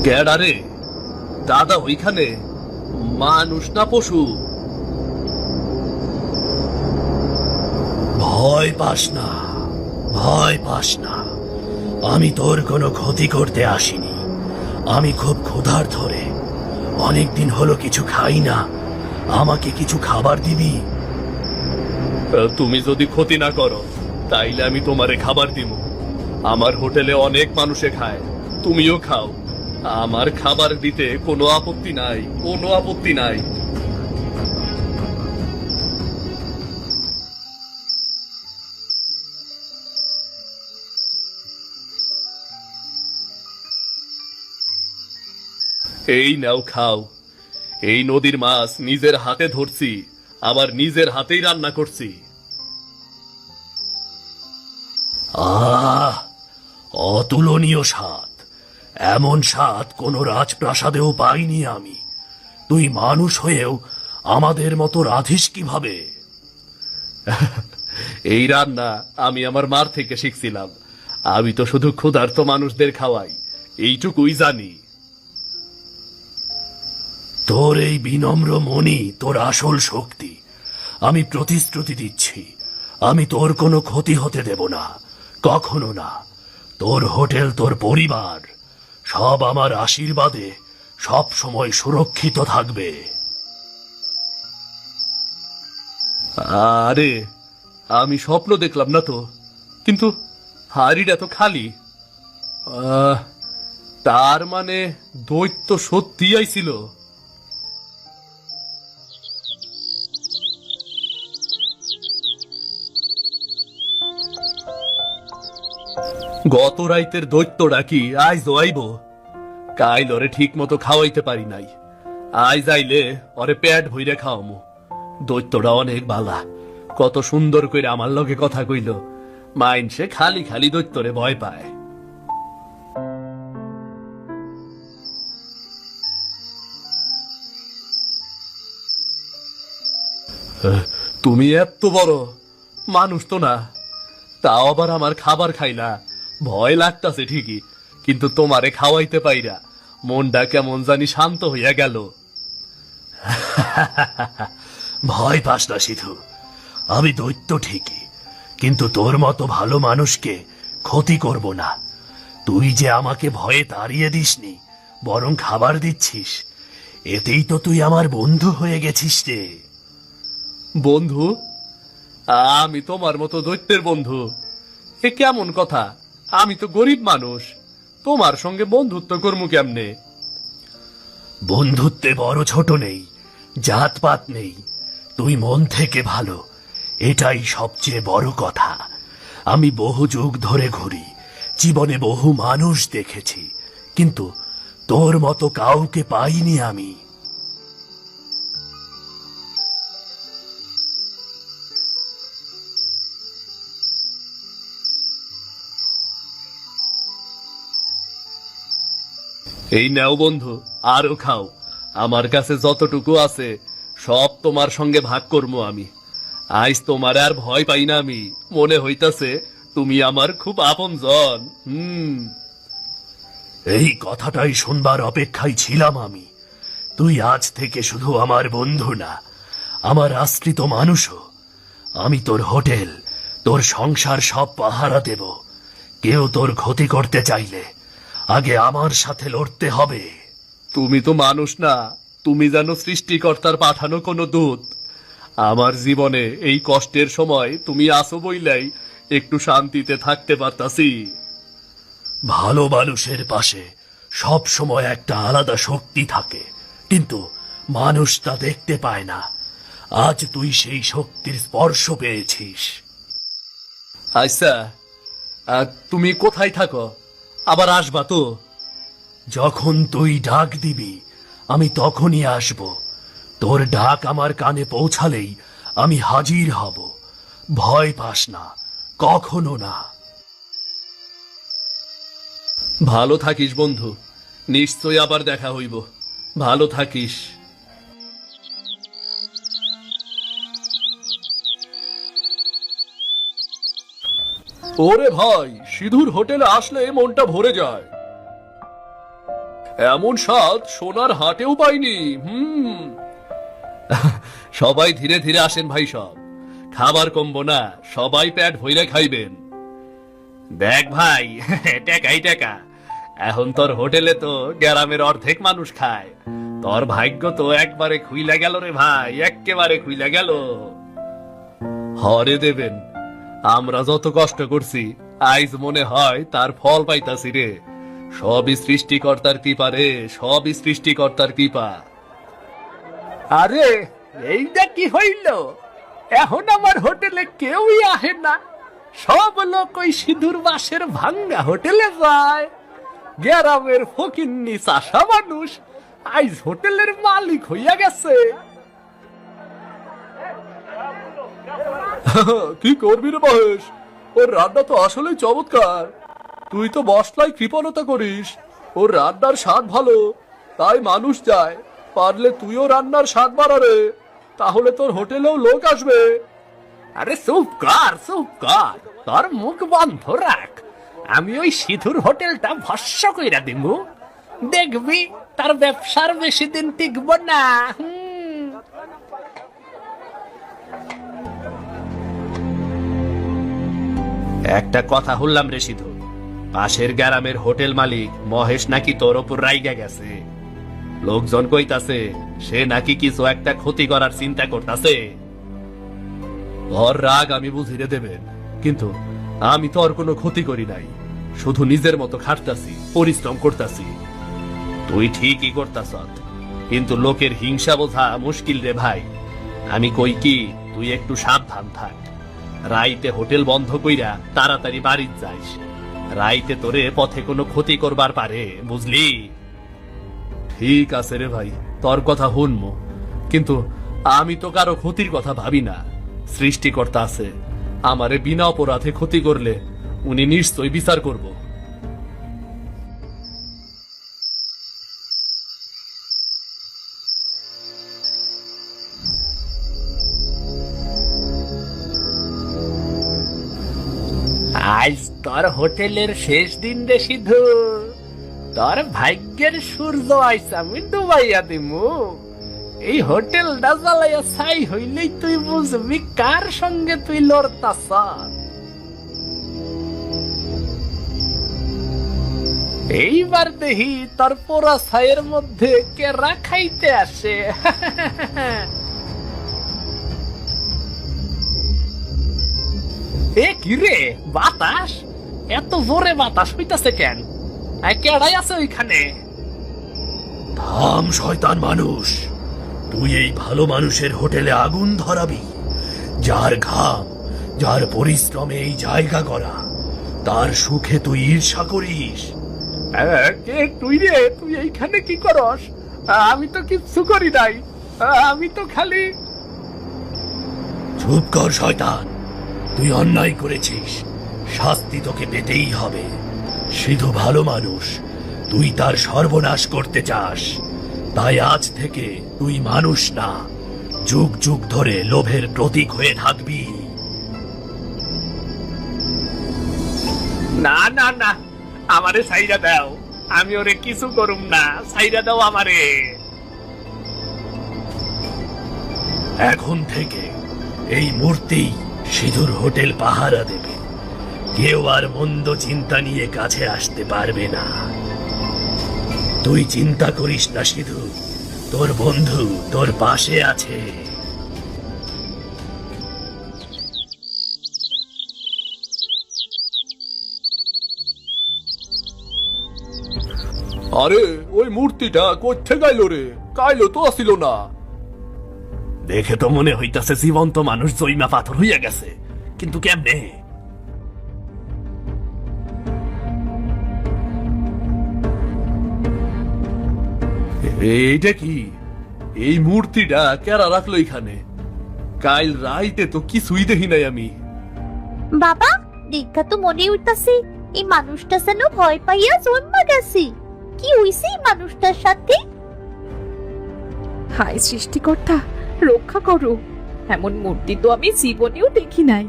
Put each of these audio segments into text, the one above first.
ক্যাডারে দাদা ওইখানে মানুষ না পশু? ভয় পাস না, ভয় পাস না। আমি তোর কোনো ক্ষতি করতে আসিনি। আমি খুব ক্ষুধার্ত রে, অনেকদিন হলো কিছু খাই না। আমাকে কিছু খাবার দিবি? তুমি যদি ক্ষতি না করো তাইলে আমি তোমারে খাবার দিব। আমার হোটেলে অনেক মানুষে খায়, তুমিও খাও। আমার খাবার দিতে কোনো আপত্তি নাই, কোনো আপত্তি নাই। এই নাও খাও। এই নদীর মাছ নিজের হাতে ধরছি, আবার নিজের হাতেই রান্না করছি। আহ, অতুলনীয় স্বাদ। এমন স্বাদ কোনো রাজপ্রাসাদেও পাইনি আমি। তুই মানুষ হয়েও আমাদের মতো রাধিস কিভাবে? এই রান্না আমি আমার মার থেকে শিখছিলাম। আমি তো শুধু ক্ষুধার্ত মানুষদের খাওয়াই, এইটুকুই জানি। তোর এই বিনম্র মনই তোর আসল শক্তি। আমি প্রতিশ্রুতি দিচ্ছি, আমি তোর কোনো ক্ষতি হতে দেব না, কখনো না। তোর হোটেল, তোর পরিবার সব আমার আশীর্বাদে সব সময় সুরক্ষিত থাকবে। আরে আমি স্বপ্ন দেখলাম না তো, কিন্তু হাড়িটা তো খালি। তার মানে দৈত্য সত্যি আইছিল। গত রাইতের দৈত্যটা কি আইজ আইব? কাইল ওরে ঠিক মতো খাওয়াইতে পারি নাই, আইজ আইলে ওরে পেট ভইরে খাওয়ামু। দৈত্যটা অনেক বালা, কত সুন্দর করে আমার লগে কথা কইল। মাইনসে খালি খালি দৈত্যরে ভয় পায়। তুমি এত বড় মানুষ তো না, তাও আবার আমার খাবার খাইলা। ভয় লাগতাছে ঠিকই, কিন্তু তোমারে খাওয়াইতে পাইরা মনটা কেমন জানি শান্ত হইয়া গেল। ভয় পাস না সিধু, আমি দৈত্য ঠিকই, কিন্তু তোর মতো ভালো মানুষকে ক্ষতি করব না। তুই যে আমাকে ভয়ে তাড়িয়ে দিসনি, বরং খাবার দিচ্ছিস, এতেই তো তুই আমার বন্ধু হয়ে গেছিস রে। বন্ধু? আমি তোমার মতো দৈত্যের বন্ধু? এ কেমন কথা? আমি তো গরিব মানুষ, তোমার সঙ্গে বন্ধুত্ব করবো কেমনে? বন্ধুত্বে বড় ছোট নেই, জাতপাত নেই। তুই মন থেকে ভালো, এটাই সবচেয়ে বড় কথা। আমি বহু যুগ ধরে ঘুরি, জীবনে বহু মানুষ দেখেছি, কিন্তু তোর মতো কাউকে পাইনি আমি। এই নাও বন্ধু, আরো খাও। আমার কাছে যতটুকু আছে সব তোমার সঙ্গে ভাগ করবো আমি। আজ তোমার আর ভয় পাই না আমি, মনে হইতাছে তুমি আমার খুব আপনজন। এই কথাটাই শুনবার অপেক্ষায় ছিলাম আমি। তুই আজ থেকে শুধু আমার বন্ধু না, আমার আশ্রিত মানুষও। আমি তোর হোটেল, তোর সংসার সব পাহারা দেব। কেউ তোর ক্ষতি করতে চাইলে আগে আমার সাথে লড়তে হবে। তুমি তো মানুষ না, তুমি যেন সৃষ্টিকর্তার পাঠানো কোনো দূত। আমার জীবনে এই কষ্টের সময় তুমি আসো বইলাই একটু শান্তিতে থাকতে পারতাছি। ভালো মানুষের পাশে সব সময় একটা আলাদা শক্তি থাকে, কিন্তু মানুষ তা দেখতে পায় না। আজ তুই সেই শক্তির স্পর্শ পেয়েছিস। আচ্ছা, তুমি কোথায় থাকো? আবার আসবা তো? যখন তুই ডাক দিবি আমি তখনই আসব। তোর ডাক আমার কানে পৌঁছালেই আমি হাজির হব। ভয় পাস না, কখনো না। ভালো থাকিস বন্ধু, নিশ্চয় আবার দেখা হইব। ভালো থাকিস। ওরে ভাই, সিধুর হোটেলে আসলে মনটা ভরে যায়। এমন স্বাদ সোনার হাটেও পাইনি। সবাই ধীরে ধীরে আসেন ভাই, সব খাবার কমবো না, সবাই পেট ভইরা খাইবেন। দেখ ভাই, টাকাই টাকা। এখন তোর হোটেলে তো গ্রামের অর্ধেক মানুষ খায়। তোর ভাগ্য তো একবারে খুইলা গেল রে ভাই, এক্কেবারে খুইলা গেল। হরে দেবেন, আমরা যত কষ্ট করছি আইজ মনে হয় তার ফল পাইতাছি রে। সবই সৃষ্টিকর্তার কৃপা রে, সবই সৃষ্টিকর্তার কৃপা। আরে এইটা কি হইল? এখন আমার হোটেলে কেউই আহে না, সব লোক ওই সিঁদুর বাসের ভাঙ্গা হোটেলে যায়। গ্রামের ফকিন্নি চাষা মানুষ আইজ হোটেলের মালিক হইয়া গেছে। কি করবি রে মহেশ, ওর রান্না তো আসলে চমৎকার। তুই তো মশলায় কৃপণতা করিস, ওর রান্নার স্বাদ ভালো, তাই মানুষ যায়। পারলে তুইও রান্নার স্বাদ বাড়া রে, তাহলে তোর হোটেলেও লোক আসবে। আরে চুপ কর, চুপ কর, তোর মুখ বন্ধ রাখ। আমি ওই সিধুর হোটেলটা ভস্য কইরা দিমু, দেখবি তার ব্যবসার বেশি দিন টিকব না। একটা কথা শুনলাম রে সিধু, পাশের গ্রামের হোটেল মালিক মহেশ নাকি তোর ওপর রাইগা গেছে। লোকজন কইতাছে সে নাকি কিছু একটা ক্ষতি করার চিন্তা করতাছে। ওর রাগ আমি বুঝিয়ে দেবেন, কিন্তু আমি তো ওর কোনো ক্ষতি করি নাই, শুধু নিজের মতো খাটতাছি, পরিশ্রম করতাছি। তুই ঠিকই করতাস, কিন্তু লোকের হিংসা বোঝা মুশকিল রে ভাই। আমি কই কি, তুই একটু সাবধান থাক। রাইতে হোটেল বন্ধ কইরা তাড়াতাড়ি বাড়ি যাইস। রাইতে তোরে পথে কোনো ক্ষতি করবার পারে, বুঝলি? ঠিক আছে রে ভাই, তোর কথা শুনবো, কিন্তু আমি তো কারো ক্ষতির কথা ভাবি না। সৃষ্টিকর্তা আছে, আমারে বিনা অপরাধে ক্ষতি করলে উনি নিশ্চয়ই বিচার করব। আজ তোর হোটেলের শেষ দিন রে সিধু, তোর ভাগ্যের সূর্য আইস আমি ডুবাইয়া দিমু। এই হোটেলটা জ্বালাইয়া ছাই হইলেই তুই বুঝবি কার সঙ্গে তুই লড়তাস। এইবার দেখি তোর পোড়া ছাইয়ের মধ্যে কে রাখাইতে আসে। এ কি রে, বাতাস এত জোরে বাতাস হইতাছে কেন? কেডাই আছে ওইখানে? থাম শয়তান মানুষ, তুই এই ভালো মানুষের হোটেলে আগুন ধরাবি? যার ঘাম, যার পরিশ্রমে এই জায়গা করা, তার সুখে তুই ঈর্ষা করিস? কে তুই রে? তুই এইখানে কি করস? আমি তো কিচ্ছু করি নাই, আমি তো খালি। চুপ কর শয়তান, তুই অন্যায় করেছিস, শাস্তি তোকে পেতেই হবে। সিধু ভালো মানুষ, তুই তার সর্বনাশ করতে চাস, তাই আজ থেকে তুই মানুষ না, যুগ যুগ ধরে লোভের প্রতীক হয়ে থাকবি। না না না, আমারে সাইরা দাও, আমি ওরে কিছু করুম না, সাইরা দাও আমারে। এখন থেকে এই মূর্তি সিধুর হোটেল পাহারা দেবে, কেউ আর মন্দ চিন্তা নিয়ে কাছে আসতে পারবে না। তুই চিন্তা করিস না সিধু, তোর বন্ধু তোর পাশে আছে। আরে ওই মূর্তিটা কোথা গাইল রে? গাইলো তো আসিল না। দেখে তো মনে হইতাছে জীবন্ত মানুষ জৈমা পাথর হইয়া গেছে, কিন্তু কেমনে? এইটা কি? এই মূর্তিটা কেরা রাখলো এখানে? কাল রাইতে তো কিছুই দেখি নাই আমি। বাবা, দেখা তো মনে হইতাছে এই মানুষটা যেন ভয় পাইয়া জন্মা গেছে। কি হইছে এই মানুষটার সাথে? হায় সৃষ্টিকর্তা, রক্ষা করো, এমন মূর্তি তো আমি জীবনেও দেখি নাই।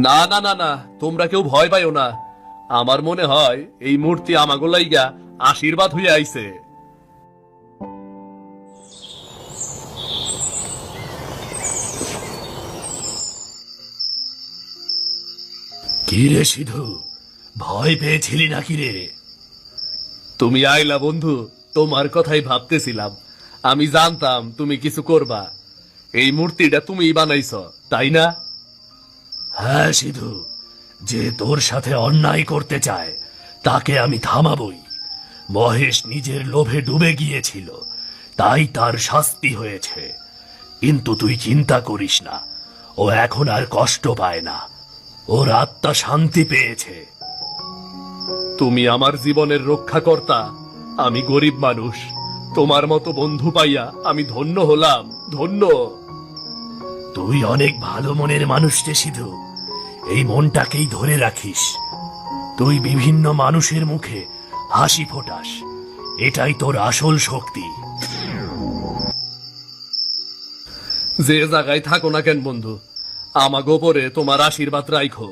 না না না না, তোমরা কেউ ভয় পাইও না, আমার মনে হয় এই মূর্তি আমাগো লাইগা আশীর্বাদ হইয়া আইছে। কি রে সিধু, ভয় পেয়েছিলি নাকি রে? তুমি আইলা বন্ধু, তোমার কথাই ভাবতেছিলাম। আমি জানতাম তুমি কিছু করবা। এই মূর্তিটা তুমিই বানাইছ, তাই না? হ্যাঁ সিধু, যে তোর সাথে অন্যায় করতে চায় তাকে আমি থামাবই। মহেশ নিজের লোভে ডুবে গিয়েছিল, তাই তার শাস্তি হয়েছে। কিন্তু তুই চিন্তা করিস না, ও এখন আর কষ্ট পায় না, ওর আত্মা শান্তি পেয়েছে। তুমি আমার জীবনের রক্ষাকর্তা। আমি গরিব মানুষ, তোমার মতো বন্ধু পাইয়া আমি ধন্য হলাম, ধন্য। তুই অনেক ভালো মনের মানুষ রে সিধু, এই মনটাকেই ধরে রাখিস। তুই বিভিন্ন মানুষের মুখে হাসি ফোটাস, এটাই তোর আসল শক্তি। যে জায়গায় থাকো না কেন বন্ধু, আমাগো পরে তোমার আশীর্বাদ রাইখো।